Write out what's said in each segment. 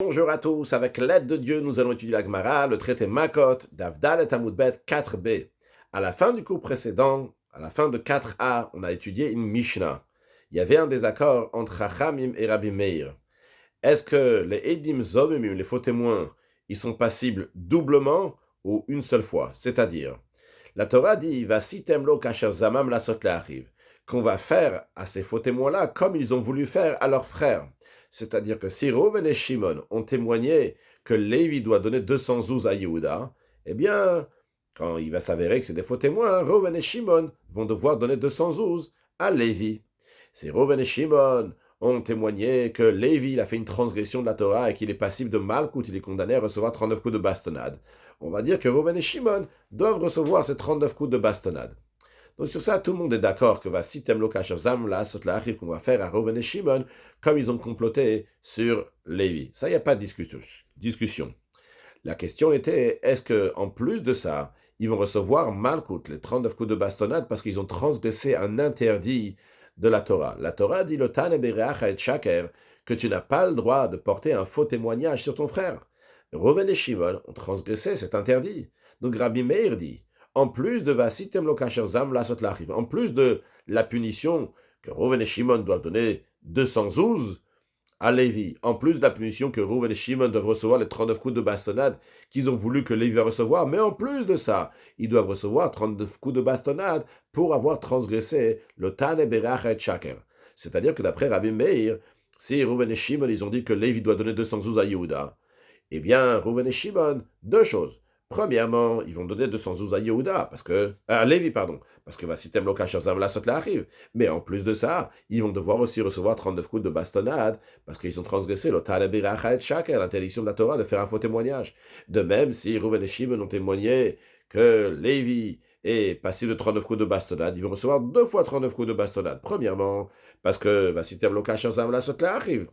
Bonjour à tous, avec l'aide de Dieu, nous allons étudier la Gemara, le traité Makot, d'Avdal et Amoudbet 4b. À la fin du cours précédent, à la fin de 4a, on a étudié une Mishnah. Il y avait un désaccord entre Chachamim et Rabbi Meir. Est-ce que les Edim Zomimim, les faux témoins, ils sont passibles doublement ou une seule fois? C'est-à-dire, la Torah dit, Vasitem lo kasher zamam lasot arrive, qu'on va faire à ces faux témoins-là comme ils ont voulu faire à leurs frères. C'est-à-dire que si Reuven et Shimon ont témoigné que Lévi doit donner 200 zouz à Yehuda, eh bien, quand il va s'avérer que c'est des faux témoins, Reuven et Shimon vont devoir donner 200 zouz à Lévi. Si Reuven et Shimon ont témoigné que Lévi il a fait une transgression de la Torah et qu'il est passif de Malkout, il est condamné à recevoir 39 coups de bastonnade. On va dire que Reuven et Shimon doivent recevoir ces 39 coups de bastonnade. Donc sur ça, tout le monde est d'accord que va sitem lo kasher zam la sot la qu'on va faire à Reuven et Shimon comme ils ont comploté sur Lévi. Ça, il n'y a pas de discussion. La question était, est-ce qu'en plus de ça, ils vont recevoir Malkout, les 39 coups de bastonnade, parce qu'ils ont transgressé un interdit de la Torah. La Torah dit, le Tane bereach et shaker, que tu n'as pas le droit de porter un faux témoignage sur ton frère. Reuven et Shimon ont transgressé cet interdit. Donc Rabbi Meir dit, en plus de Vasitem lo kasher zam la sot l'achiv, en plus de la punition que Reuven et Shimon doivent donner 200 zouz à Lévi, en plus de la punition que Reuven et Shimon doivent recevoir les 39 coups de bastonnade qu'ils ont voulu que Lévi va recevoir, mais en plus de ça, ils doivent recevoir 39 coups de bastonnade pour avoir transgressé le Tane Berach et Shaker. C'est-à-dire que d'après Rabbi Meir, si Reuven et Shimon, ils ont dit que Lévi doit donner 200 zouz à Yehuda, eh bien, Reuven et Shimon, deux choses. Premièrement, ils vont donner 200 zouz à Yehuda, à Lévi, parce que Vasitem lo kasher zam la sot arrive. Mais en plus de ça, ils vont devoir aussi recevoir 39 coups de bastonnade, parce qu'ils ont transgressé le Tane Biracha et Shaker, l'interdiction de la Torah de faire un faux témoignage. De même, si Reuven et Shimon ont témoigné que Lévi est passé de 39 coups de bastonnade, ils vont recevoir 2 fois 39 coups de bastonnade. Premièrement, parce que Vasitem lo kasher zam la sot arrive.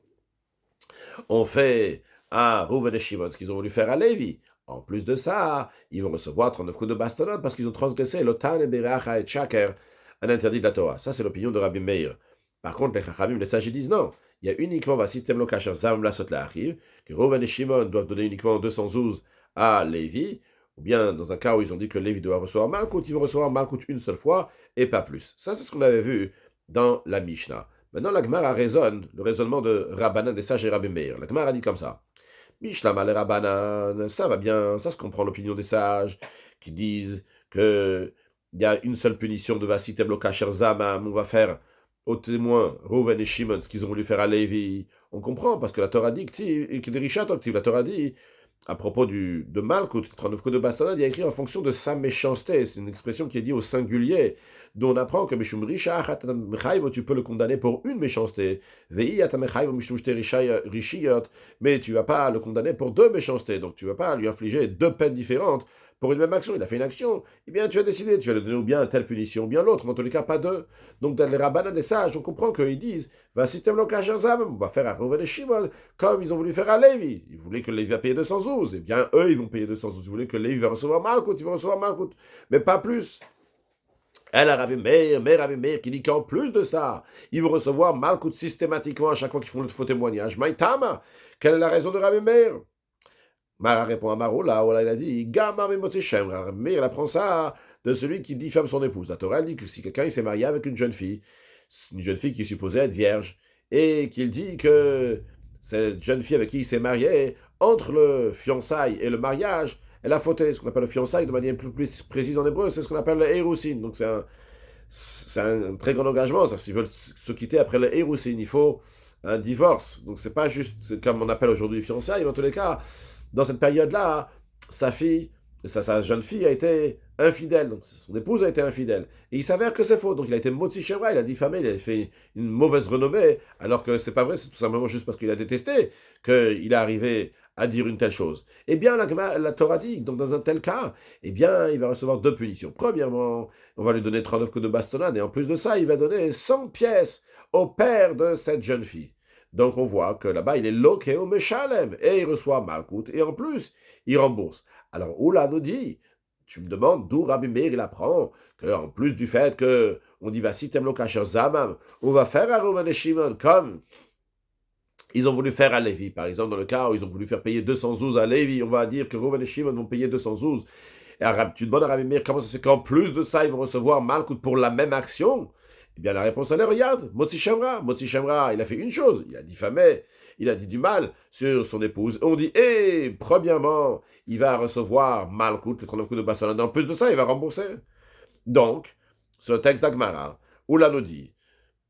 On fait à Reuven et Shimon ce qu'ils ont voulu faire à Lévi. En plus de ça, ils vont recevoir 39 coups de bastonnade parce qu'ils ont transgressé le Tane Beracha et Shaker, un interdit de la Torah. Ça, c'est l'opinion de Rabbi Meir. Par contre, les Chachamim, les sages, disent non. Il y a uniquement Vasitem lo kasher zam la sot arrive, que Reuven et Shimon doivent donner uniquement 200 zouz à Lévi, ou bien dans un cas où ils ont dit que Lévi doit recevoir Malkout, ils vont recevoir Malkout une seule fois et pas plus. Ça, c'est ce qu'on avait vu dans la Mishnah. Maintenant, la Gemara raisonne, le raisonnement de Rabbanan, des sages et Rabbi Meir. La Gemara dit comme ça. Mishlama le Rabbanan, ça va bien, ça se comprend l'opinion des sages, qui disent qu'il y a une seule punition de Vasitem lo kasher zamam, on va faire aux témoins Reuven et Shimon ce qu'ils ont voulu faire à Lévi. On comprend, parce que la Torah dit, la Torah dit, à propos de Malkout, 39 coups de bastonnade, il y a écrit en fonction de sa méchanceté. C'est une expression qui est dit au singulier, dont on apprend que Mishum Risha, tu peux le condamner pour une méchanceté. Mais tu ne vas pas le condamner pour 2 méchancetés. Donc tu ne vas pas lui infliger 2 peines différentes pour une même action. Il a fait une action, eh bien tu as décidé, tu vas lui donner ou bien telle punition, ou bien l'autre, mais en tous les cas pas 2. Donc dans les rabbanan des sages, on comprend qu'ils disent, on va faire à Reuven et Shimon comme ils ont voulu faire à Lévi. Ils voulaient que Lévi a payé 212. Eh bien, eux, ils vont payer 212. Ils voulaient que Lévi va recevoir Malkout, il va recevoir Malkout. Mais pas plus. Elle a Rabbi Meir, qui dit qu'en plus de ça, ils vont recevoir Malkout systématiquement à chaque fois qu'ils font le faux témoignage. Maïtama, quelle est la raison de Rabbi Meir? Mara répond à Maro, là, il a dit, Gamma Mimoteshem. Rabbi Meir, il apprend ça de celui qui diffame son épouse. La Torah dit que si quelqu'un s'est marié avec une jeune fille qui est supposée être vierge, et qu'il dit que cette jeune fille avec qui il s'est marié, entre le fiançailles et le mariage, elle a fauté. Ce qu'on appelle le fiançailles, de manière plus précise en hébreu, c'est ce qu'on appelle le Héroussine. Donc c'est un très grand engagement. Ça, s'ils veulent se quitter après le Héroussine, il faut un divorce. Donc c'est pas juste comme on appelle aujourd'hui fiançailles, mais en tous les cas, dans cette période-là, sa jeune fille a été infidèle, donc son épouse a été infidèle. Et il s'avère que c'est faux, donc il a été motzi shevra, il a diffamé, il a fait une mauvaise renommée, alors que c'est pas vrai, c'est tout simplement juste parce qu'il a détesté qu'il est arrivé à dire une telle chose. Eh bien, la Torah dit, donc dans un tel cas, eh bien, il va recevoir 2 punitions. Premièrement, on va lui donner 39 coups de bastonnade, et en plus de ça, il va donner 100 pièces au père de cette jeune fille. Donc on voit que là-bas, il est lokeo meshalem, et il reçoit Malkout, et en plus, il rembourse. Alors Oula nous dit, tu me demandes d'où Rabbi Meir il apprend qu'en plus du fait qu'on dit Vasitem lo kasher zamam, on va faire à Reuven et Shimon comme ils ont voulu faire à Lévi. Par exemple, dans le cas où ils ont voulu faire payer 200 zouz à Lévi, on va dire que Reuven et Shimon vont payer 200 zouz. Et tu demandes à Rabbi Meir comment ça se fait qu'en plus de ça, ils vont recevoir Malkout pour la même action. Eh bien, la réponse, elle est, regarde, Motzi Shemra. Motzi Shemra, il a fait une chose, il a diffamé, il a dit du mal sur son épouse. On dit, premièrement, il va recevoir Malkout, le 39 coups de bastonnade. En plus de ça, il va rembourser. Donc, ce texte d'Agmara, Oula nous dit,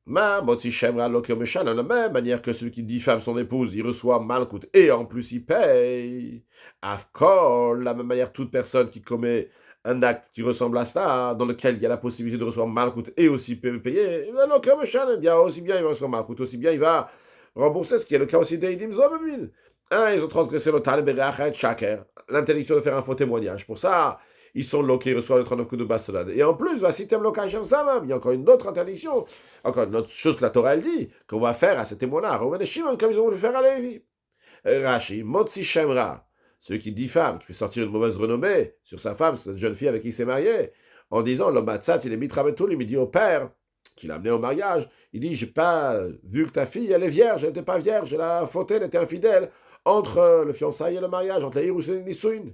Motzi Shemra Loker Meshan, de la même manière que celui qui diffame son épouse, il reçoit Malkout et en plus il paye. Afkol, la même manière, toute personne qui commet un acte qui ressemble à ça, dans lequel il y a la possibilité de recevoir Malkout et aussi payer, Loker Meshan, bien aussi bien il va recevoir Malkout, aussi bien il va rembourser, ce qui est le cas aussi d'Eidim Zomemil. Ils ont transgressé le Tal Bereachet Shaker, l'interdiction de faire un faux témoignage. Pour ça, ils sont loqués, ils reçoivent le 39 coups de bastonnade. Et en plus, il y a encore une autre interdiction, encore une autre chose que la Torah elle dit, qu'on va faire à ces témoins-là, Reuven et Shimon, comme ils ont voulu faire à Lévi. Rashi, Motzi Shemra, celui qui diffame, qui fait sortir une mauvaise renommée sur sa femme, sur cette jeune fille avec qui il s'est marié, en disant, l'homme Matzat, il est mitrabetul, il me dit au père, qui l'a amené au mariage, il dit, j'ai pas vu que ta fille, elle est vierge, elle n'était pas vierge, elle a fauté, elle était infidèle, entre le fiançailles et le mariage, entre la Hiroussin et Nisuin.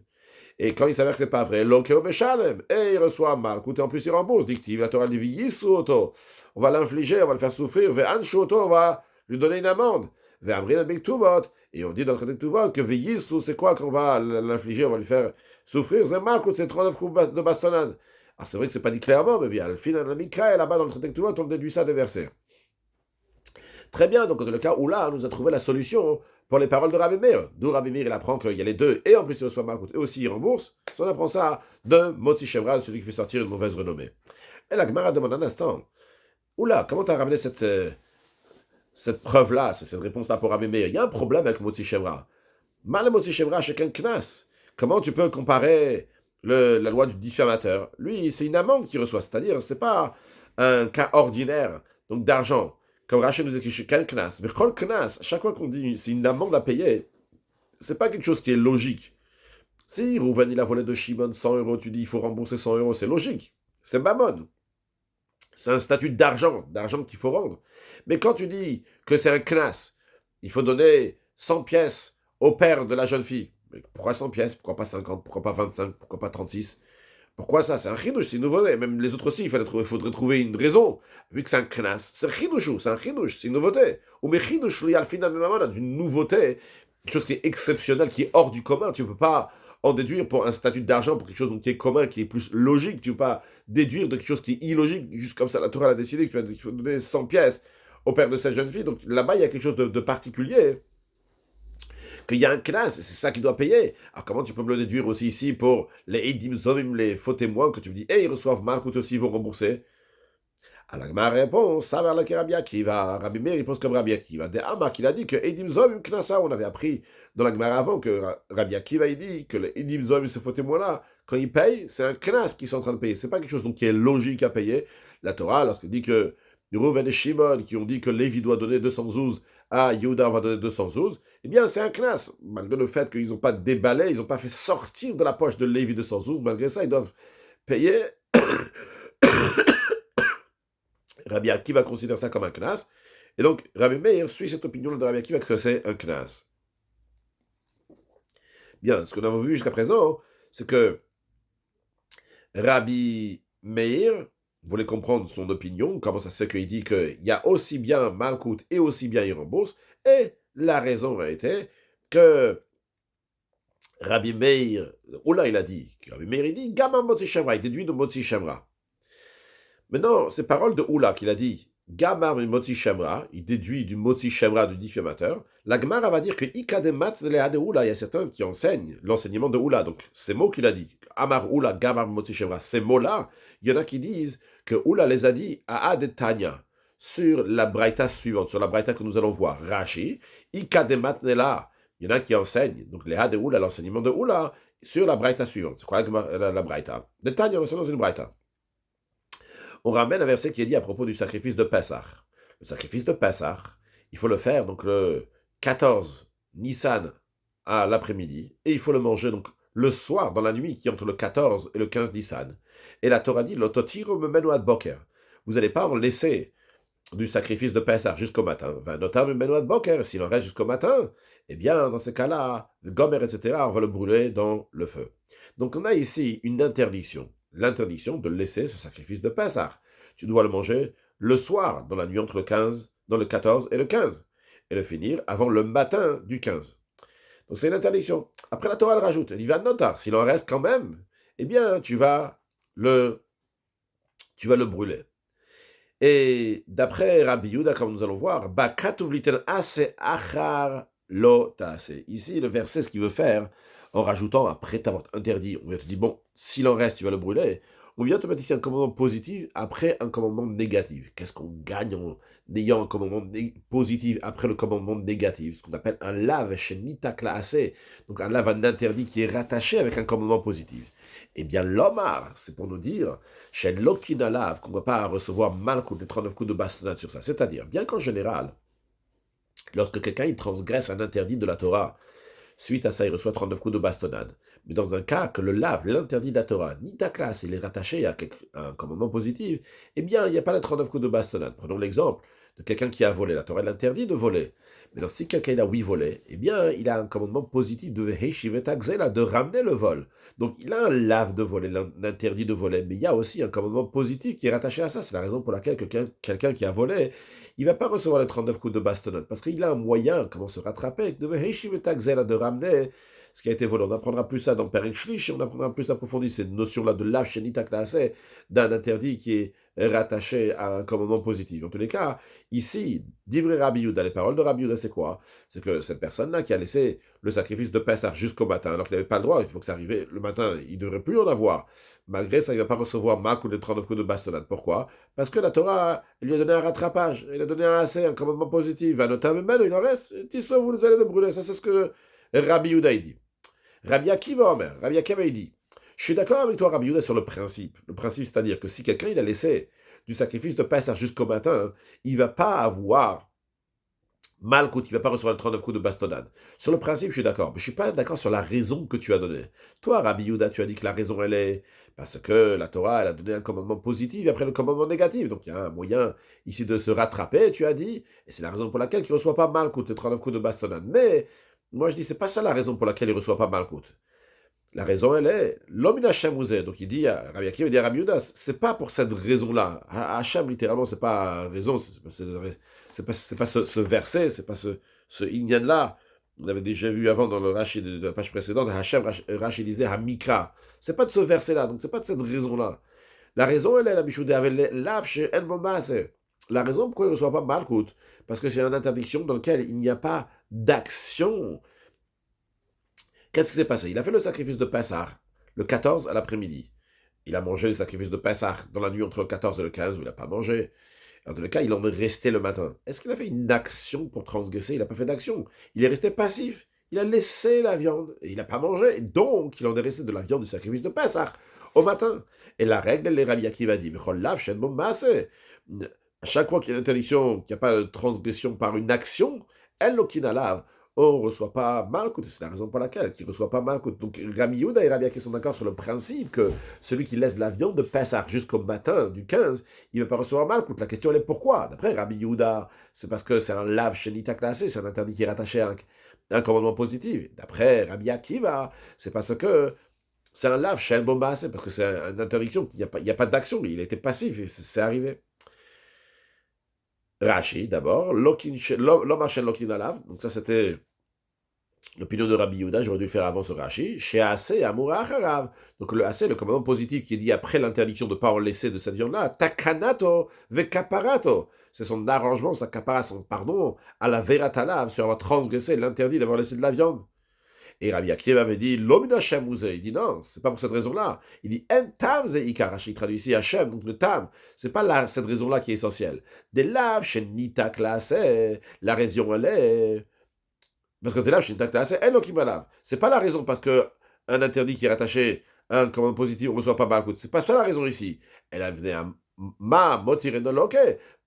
Et quand il s'avère que c'est pas vrai, l'okeo beshalem, et il reçoit mal, écoutez, en plus il rembourse, dictive, la Torah dit yisuoto, on va l'infliger, on va le faire souffrir, ve'anshuoto, on va lui donner une amende, ve'amrin bektuvot, et on dit dans le traité de Tuvot que ve'yisu, c'est quoi qu'on va l'infliger, on va lui faire souffrir, c'est mal, c'est 39 coups de bastonnade. Alors c'est vrai que c'est pas dit clairement, mais bien, le final de la Mikra, là-bas dans le traité de Tuvot, on déduit ça des versets. Très bien, donc dans le cas où là, on nous a trouvé la solution pour les paroles de Rabbi Meir. D'où Rabbi Meir, il apprend qu'il y a les deux, et en plus il reçoit Malkout, et aussi il rembourse. Si on apprend ça de Motzi Shemra, celui qui fait sortir une mauvaise renommée. Et la Gemara demande un instant, oula, comment tu as ramené cette preuve-là, cette réponse-là pour Rabbi Meir? Il y a un problème avec Motzi Shemra. Mal Motzi Shemra, chacun knas. Comment tu peux comparer la loi du diffamateur? Lui, c'est une amende qu'il reçoit, c'est-à-dire, c'est pas un cas ordinaire, donc d'argent. Comme Rachel nous explique, quel knas, chaque fois qu'on dit c'est une amende à payer, c'est pas quelque chose qui est logique. Si Rouven il a volé de Shimon 100 euros, tu dis il faut rembourser 100 euros, c'est logique. C'est mammon. C'est un statut d'argent qu'il faut rendre. Mais quand tu dis que c'est un knas, il faut donner 100 pièces au père de la jeune fille. Mais pourquoi 100 pièces? Pourquoi pas 50? Pourquoi pas 25? Pourquoi pas 36? Pourquoi ça? C'est un chidouche, c'est une nouveauté. Même les autres aussi, il faudrait trouver une raison. Vu que c'est un knas, c'est un chidouche, c'est une nouveauté. Ou mais chidouche, il y a le final même d'une nouveauté, quelque chose qui est exceptionnel, qui est hors du commun. Tu ne peux pas en déduire pour un statut d'argent, pour quelque chose qui est commun, qui est plus logique. Tu ne peux pas déduire de quelque chose qui est illogique, juste comme ça. La Torah a décidé qu'il faut donner 100 pièces au père de cette jeune fille. Donc là-bas, il y a quelque chose de particulier. Qu'il y a un knas, c'est ça qu'il doit payer. Alors comment tu peux me le déduire aussi ici pour les Eidim Zomim, les faux témoins, que tu me dis, ils reçoivent Malkout aussi, ils vont rembourser? Alors ma réponse, ça va la Rabbi Akiva. Rabbi Meir, il pense comme Rabbi Akiva. De Amar, qu'il a dit que Eidim Zomim Knasa, on avait appris dans la Gemara avant que Rabbi Akiva, il dit que les Eidim Zomim, ces faux témoins-là, quand ils payent, c'est un knas qu'ils sont en train de payer. C'est pas quelque chose donc, qui est logique à payer. La Torah, lorsqu'elle dit que Reuven et Shimon, qui ont dit que Lévi doit donner 200 zouz, Yehuda va donner 200 zouz, eh bien c'est un knas. Malgré le fait qu'ils n'ont pas déballé, ils n'ont pas fait sortir de la poche de Lévi 200 zouz, malgré ça, ils doivent payer. Rabbi Akiva considère ça comme un knas. Et donc, Rabbi Meir suit cette opinion de Rabbi Akiva que c'est un knas. Bien, ce que nous avons vu jusqu'à présent, c'est que Rabbi Meir voulait comprendre son opinion, comment ça se fait qu'il dit qu'il y a aussi bien Malkout et aussi bien il rembourse, et la raison a été que Rabbi Meir, Oula il a dit, Rabbi Meir il dit, Gama Motzi Shemra, il déduit de Motzi Shemra. Maintenant, ces paroles de Oula qu'il a dit, Gamar Motzi Shemra, il déduit du Motzi Shemra du diffamateur, la Gemara va dire que Ikademat de Oula, il y a certains qui enseignent l'enseignement de Oula, donc ces mots qu'il a dit, Amar Oula, Gamar Motzi Shemra, ces mots-là, il y en a qui disent que Oula les a dit à Ad Tanya, sur la braïta suivante, sur la braïta que nous allons voir, Rashi, Ikademat Nela, il y en a qui enseignent, donc les de Oula, l'enseignement de Oula, sur la braïta suivante. C'est quoi la braïta? De Tanya, on enseigne dans une braïta. On ramène un verset qui est dit à propos du sacrifice de Pessah. Le sacrifice de Pessah, il faut le faire donc le 14 Nissan à l'après-midi, et il faut le manger donc le soir, dans la nuit, qui est entre le 14 et le 15 Nissan. Et la Torah dit, l'ototiro me menu ad boker. Vous n'allez pas en laisser du sacrifice de Pessah jusqu'au matin. Va notamment Benoît Boker, s'il en reste jusqu'au matin, eh bien, dans ces cas-là, le gomer, etc., on va le brûler dans le feu. Donc, on a ici une interdiction. L'interdiction de laisser ce sacrifice de Pessah. Tu dois le manger le soir, dans la nuit entre le 15, dans le 14 et le 15, et le finir avant le matin du 15. Donc, c'est une interdiction. Après, la Torah le rajoute. Elle dit, va notar, s'il en reste quand même, eh bien, le, tu vas le brûler. Et d'après Rabbi Yehuda, comme nous allons voir, ici, le verset, ce qu'il veut faire, en rajoutant, après t'avoir interdit, on vient te dire, bon, s'il en reste, tu vas le brûler. On vient te mettre ici un commandement positif après un commandement négatif. Qu'est-ce qu'on gagne en ayant un commandement positif après le commandement négatif? Ce qu'on appelle un lave chez Nitakla. Donc un lave, un interdit qui est rattaché avec un commandement positif. Eh bien, l'Omar, c'est pour nous dire, chez l'Okinalav, qu'on ne va pas recevoir malkout, les 39 coups de bastonnade sur ça. C'est-à-dire, bien qu'en général, lorsque quelqu'un il transgresse un interdit de la Torah, suite à ça, il reçoit 39 coups de bastonnade. Mais dans un cas que le lave, l'interdit de la Torah, ni ta classe, il est rattaché à un commandement positif, eh bien, il n'y a pas les 39 coups de bastonnade. Prenons l'exemple de quelqu'un qui a volé. La Torah l'interdit de voler. Mais alors, si quelqu'un a volé, eh bien, il a un commandement positif de ramener le vol. Donc, il a un lave de voler, l'interdit de voler. Mais il y a aussi un commandement positif qui est rattaché à ça. C'est la raison pour laquelle quelqu'un qui a volé, il ne va pas recevoir les 39 coups de bastonnade. Parce qu'il a un moyen, comment se rattraper, de ramener ce qui a été volé. On apprendra plus ça dans Perek Shlish, et on apprendra plus approfondi cette notion-là de lave shenita klase, d'un interdit qui est rattaché à un commandement positif. En tous les cas, ici, d'Ivre Rabbi Yehuda, les paroles de Rabbi Yehuda, c'est quoi? C'est que cette personne-là qui a laissé le sacrifice de Pessah jusqu'au matin, alors qu'il n'avait pas le droit, il faut que ça arrive le matin, il ne devrait plus en avoir. Malgré ça, il ne va pas recevoir Mak ou les 39 coups de bastonnade. Pourquoi? Parce que la Torah lui a donné un rattrapage, il a donné un assez, un commandement positif. Va notamment, il en reste, Tissot, vous allez le brûler. Ça, c'est ce que Rabbi Yehuda dit. Rabbi Akiva Omer, Rabbi Akiva il dit, je suis d'accord avec toi Rabbi Yehuda sur le principe. Le principe, c'est-à-dire que si quelqu'un il a laissé du sacrifice de Pessah jusqu'au matin, il ne va pas avoir malkout, il ne va pas recevoir le 39 coups de bastonnade. Sur le principe, je suis d'accord, mais je ne suis pas d'accord sur la raison que tu as donnée. Toi, Rabbi Yehuda, tu as dit que la raison, elle est parce que la Torah, elle a donné un commandement positif après le commandement négatif. Donc, il y a un moyen ici de se rattraper, tu as dit, et c'est la raison pour laquelle tu ne reçois pas malkout, les 39 coups de bastonnade. Mais moi, je dis, c'est pas ça la raison pour laquelle il ne reçoit pas malkout. La raison, elle est l'homme Hachem Ouzé. Donc il dit à Rabbi Akiva, il dit à Rabbi Yehuda, c'est pas pour cette raison-là. Hachem, littéralement, c'est pas raison, c'est pas ce verset, c'est pas ce inyan-là. On avait déjà vu avant dans le Rashi de la page précédente, Hachem, Rashi disait Hamikra. C'est pas de ce verset-là, donc c'est pas de cette raison-là. La raison, elle est la Mishoudé avec l'Av chez El Momase. La raison pourquoi il ne reçoit pas Malkout, parce que c'est une interdiction dans laquelle il n'y a pas d'action. Qu'est-ce qui s'est passé? Il a fait le sacrifice de Pessah le 14 à l'après-midi. Il a mangé le sacrifice de Pessah dans la nuit entre le 14 et le 15, où il n'a pas mangé. En tous les cas, il en est resté le matin. Est-ce qu'il a fait une action pour transgresser? Il n'a pas fait d'action. Il est resté passif. Il a laissé la viande et il n'a pas mangé. Donc, il en est resté de la viande du sacrifice de Pessah au matin. Et la règle, les Rabbi Akiva dit, à chaque fois qu'il y a une interdiction, qu'il n'y a pas de transgression par une action, elle l'okinalav, on ne reçoit pas Malkout. C'est la raison pour laquelle il ne reçoit pas Malkout. Donc Rabbi Yehuda et Rabbi Akiva sont d'accord sur le principe que celui qui laisse la viande de Pessah jusqu'au matin du 15, il ne va pas recevoir Malkout. La question elle est pourquoi? D'après Rabbi Yehuda, c'est parce que c'est un lave shenita classé, c'est un interdit qui est rattaché à un commandement positif. D'après Rabbi Akiva, c'est parce que c'est un lave shel bomba, c'est parce que c'est une interdiction, il n'y a pas d'action, il était passif, et c'est arrivé. Rashi, d'abord, l'homme Hachem Lokin Alav, donc ça c'était l'opinion de Rabbi Yehuda, j'aurais dû le faire avant ce Rashi, chez Assez Amour Acharav. Donc le Assez, le commandement positif qui est dit après l'interdiction de ne pas en laisser de cette viande-là, Takanato Vekaparato. C'est son arrangement, sa kapara, son pardon à la Veratalav sur avoir transgressé l'interdit d'avoir laissé de la viande. Et Rabbi Akiva avait dit, l'omina Hashem. Il dit non, c'est pas pour cette raison-là. Il dit, en tam ze ikar. Il traduit ici Hashem, donc le tam. C'est pas cette raison-là qui est essentielle. Des laves, chez Nita classe, la raison elle est. Parce que des laves, chez Nita classe, elle qui me lave. C'est pas la raison parce que un interdit qui est rattaché à un commandement positif, on ne reçoit pas Malkout. C'est pas ça la raison ici. Elle a venu à ma motirenoloke.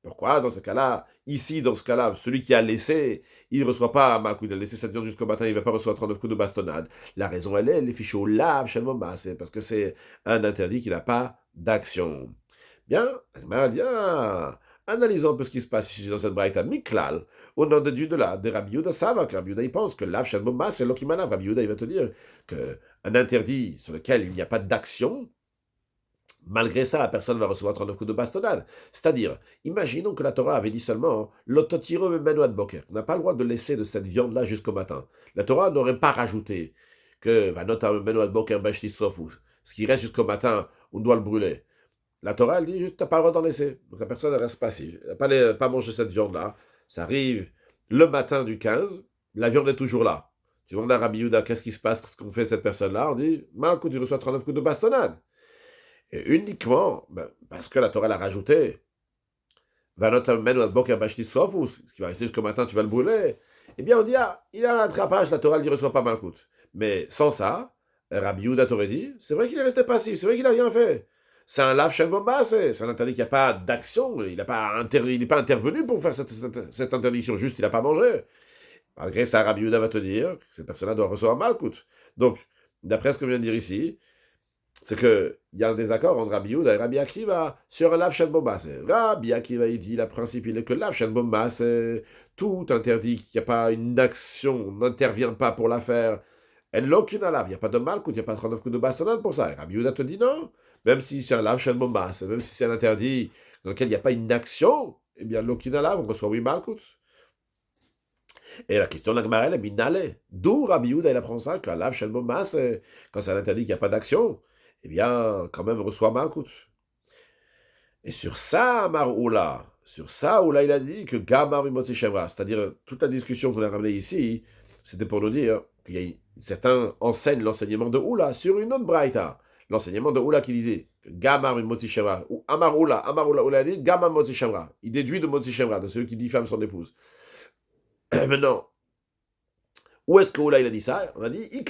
Pourquoi, dans ce cas-là, ici, dans ce cas-là, celui qui a laissé, il ne reçoit pas Malkout, il a laissé cette viande jusqu'au matin, il ne va pas recevoir 39 coups de bastonnade. La raison, elle est, les fichiers au lave, c'est parce que c'est un interdit qui n'a pas d'action. Bien, elle m'a dit, Analysons un peu ce qui se passe ici dans cette braïta. Miklal, on en déduit de là, de Rabbi Yehuda, ça va, que Rabbi Yehuda, il pense que l'av shen bomba, c'est l'okimanav. Rabbi Yehuda, il va te dire qu'un interdit sur lequel il n'y a pas d'action, malgré ça, la personne va recevoir 39 coups de bastonnade. C'est-à-dire, imaginons que la Torah avait dit seulement l'ototiro memenoad boker. On n'a pas le droit de laisser de cette viande-là jusqu'au matin. La Torah n'aurait pas rajouté que vanota memenoad boker bashti sofu. Ce qui reste jusqu'au matin, on doit le brûler. La Torah, elle dit juste, tu n'as pas le droit d'en laisser. Donc la personne, elle reste passive. Elle n'a pas mangé cette viande-là. Ça arrive le matin du 15, la viande est toujours là. Tu demandes à Rabbi Yehuda, qu'est-ce qui se passe, qu'est-ce qu'on fait cette personne-là? On dit, écoute, tu reçois 39 coups de bastonnade. Et uniquement, parce que la Torah l'a rajouté, ce qui va rester jusqu'au matin, tu vas le brûler. Eh bien, on dit, il a un attrapage, la Torah, il ne reçoit pas malcoute. Mais sans ça, Rabbi Yehuda t'aurait dit, c'est vrai qu'il est resté passif, c'est vrai qu'il n'a rien fait. C'est un lav shen bomba, c'est un interdit qui n'a pas d'action, il n'est pas intervenu pour faire cette interdiction, juste il n'a pas mangé. Malgré ça, Rabbi Yehuda va te dire que cette personne-là doit recevoir malcoute. Donc, d'après ce que vient de dire ici, c'est qu'il y a un désaccord entre Rabbi Yehuda et Rabbi Akiva sur un lav shen bomba. Rabbi Akiva, il dit, le principe, il est que lav shen bomba, c'est tout interdit, qu'il n'y a pas une action, on n'intervient pas pour la faire. En l'aucune lav, il n'y a pas de malcoute, il n'y a pas 39 coups de bastonnade pour ça. Et Rabbi Yehuda te dit non, même si c'est un lav shen bomba, même si c'est un interdit dans lequel il n'y a pas une action, eh bien, l'aucune lav, on reçoit oui malcoute. Et la question de la Gemara, elle est minale. D'où Rabbi Yehuda, il apprend ça, qu'un lav shen bomba, c'est quand c'est un interdit qu'il n'y a pas d'action, eh bien, quand même, reçoit malcoute. Et sur ça, Oula, il a dit que Gamar Mimotzi Shemra, c'est-à-dire toute la discussion qu'on a ramenée ici, c'était pour nous dire qu'il y a certains enseignent l'enseignement de Oula sur une autre braïta. L'enseignement de Oula qui disait que Gamar Mimotzi Shemra, ou Amar Oula, Oula a dit Gamar Mimotzi Shemra. Il déduit de Motzi Shemra, de celui qui diffame son épouse. Maintenant, où est-ce que Oula il a dit ça? On a dit il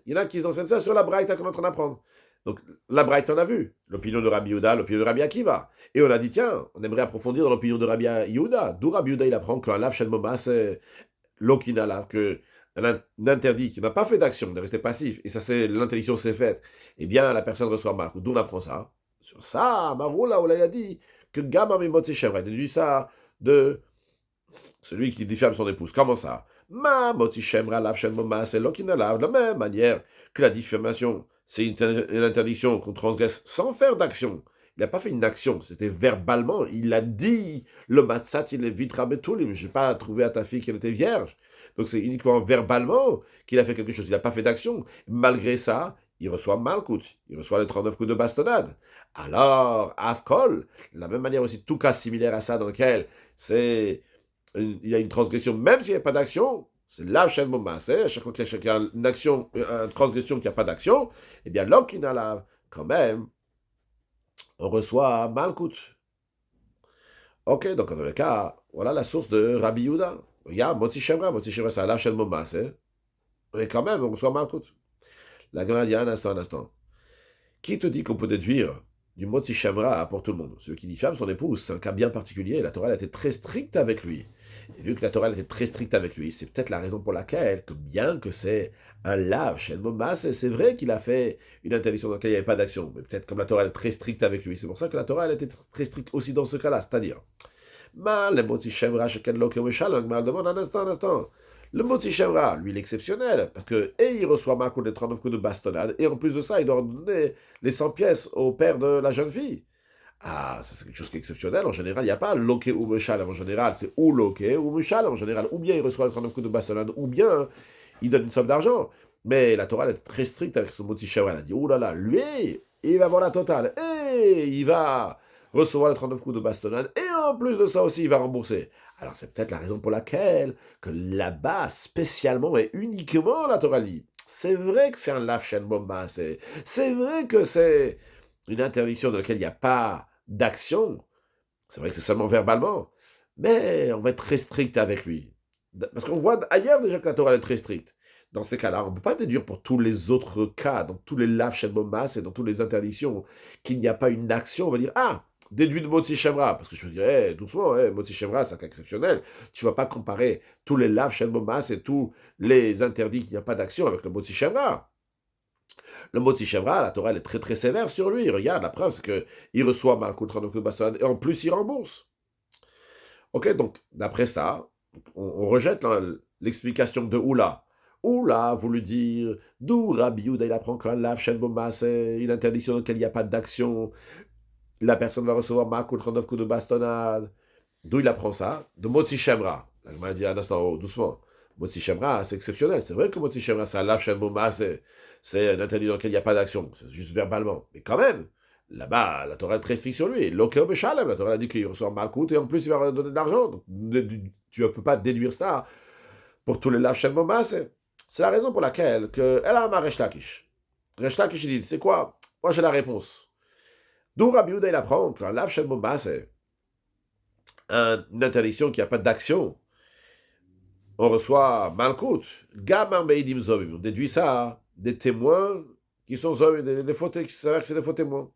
y en a qui enseignent ça sur la braïta qu'on est en train d'apprendre. Donc, la Braïta, on a vu l'opinion de Rabbi Yehuda, l'opinion de Rabbi Akiva. Et on a dit, tiens, on aimerait approfondir dans l'opinion de Rabbi Yehuda. D'où Rabbi Yehuda, il apprend qu'un lav shen bomba, c'est l'okinala, qu'un interdit qui n'a pas fait d'action, de rester passif, et ça, c'est l'interdiction s'est faite, eh bien, la personne reçoit mal. D'où on apprend ça? Sur ça, Maroula, il a dit que Gamma Mimotzi Shemra, il déduit ça de celui qui diffame son épouse. Comment ça? Ma Motzi Shemra, lav shen bomba, c'est l'okinala, de la même manière que la diffamation. C'est une interdiction qu'on transgresse sans faire d'action. Il n'a pas fait une action, c'était verbalement. Il a dit, le matzat, il est vite rabetoulim. Je n'ai pas trouvé à ta fille qu'elle était vierge. Donc c'est uniquement verbalement qu'il a fait quelque chose. Il n'a pas fait d'action. Malgré ça, il reçoit malkout. Il reçoit les 39 coups de bastonnade. Alors, Avkol, de la même manière aussi, tout cas similaire à ça, dans lequel il y a une transgression, même s'il n'y a pas d'action, c'est là shen bomba. C'est à chaque fois qu'il y a une action, une transgression qui n'a pas d'action, eh bien, l'okinala, quand même, on reçoit malkout. Ok, donc dans le cas, voilà la source de Rabbi Yehuda. Il y a Motzi Shemra, c'est un shen bomba, mais quand même, on reçoit malkout. La Gemara dit un instant. Qui te dit qu'on peut déduire du Motzi Shemra pour tout le monde? Celui qui diffame son épouse, c'est un cas bien particulier. La Torah a été très stricte avec lui. Et vu que la Torah était très stricte avec lui, c'est peut-être la raison pour laquelle, que bien que c'est un lav, Shen Bomba, c'est vrai qu'il a fait une interdiction dans laquelle il n'y avait pas d'action. Mais peut-être comme la Torah est très stricte avec lui. C'est pour ça que la Torah elle était très stricte aussi dans ce cas-là. C'est-à-dire, le Motzi Shemra, chacun l'ok demande un instant. Le Motzi Shemra, lui, il est exceptionnel, parce que, et il reçoit Marco des 39 coups de bastonnade, et en plus de ça, il doit donner les 100 pièces au père de la jeune fille. Ah, ça c'est quelque chose qui est exceptionnel. En général, il n'y a pas loke ou meshalem. En général, c'est ou loke ou meshalem. En général, ou bien il reçoit les 39 coups de bastonnade, ou bien il donne une somme d'argent. Mais la Torah elle est très stricte avec son Motzi Shemra. Elle a dit, oh là là, lui, il va avoir la totale. Et il va recevoir les 39 coups de bastonnade. Et en plus de ça aussi, il va rembourser. Alors c'est peut-être la raison pour laquelle que là-bas, spécialement et uniquement, la Torah dit, c'est vrai que c'est un lav shen bomba. C'est vrai que c'est une interdiction dans laquelle il n'y a pas d'action. C'est vrai que c'est seulement verbalement, mais on va être très strict avec lui. Parce qu'on voit ailleurs déjà que la Torah est très stricte. Dans ces cas-là, on ne peut pas déduire pour tous les autres cas, dans tous les lav shen bombas et dans toutes les interdictions, qu'il n'y a pas une action. On va dire, déduit de Motzi Shemra. Parce que je dirais, doucement, Motzi Shemra, c'est un cas exceptionnel. Tu ne vas pas comparer tous les lav shen bombas et tous les interdits qu'il n'y a pas d'action avec le Motzi Shemra. Le Motzi Shemra, la Torah, elle est très très sévère sur lui. Regarde, la preuve, c'est qu'il reçoit Malkout Ranokut Bastonnade et en plus il rembourse. Ok, donc d'après ça, on rejette l'explication de Oula. Oula a voulu dire d'où Rabbi Yehuda il apprend qu'un lave shen boma c'est une interdiction dans laquelle il n'y a pas d'action. La personne va recevoir Makul 39 coups de bastonnade. D'où il apprend ça? De Motzi Shemra. Il m'a dit un instant, oh, doucement. Motzi Shemra, c'est exceptionnel. C'est vrai que Motzi Shemra, c'est un lave shen boma, c'est un interdit dans lequel il n'y a pas d'action. C'est juste verbalement. Mais quand même, là-bas, la Torah est très stricte sur lui. L'Okeo Beshalem, la Torah a dit qu'il reçoit Malkout et en plus il va donner de l'argent. Donc, tu ne peux pas déduire ça pour tous les lave shen boma. C'est la raison pour laquelle elle a un Resh Lakish. Resh Lakish, il dit, c'est quoi? Moi, j'ai la réponse. D'où Rabbi Yehuda, il apprend qu'un lave shen boma, c'est une interdiction qui n'a pas d'action. On reçoit Malkout, Gamar Beidim Zomim. On déduit ça des témoins qui sont Zomim, des faux témoins, qui s'avèrent que c'est des faux témoins.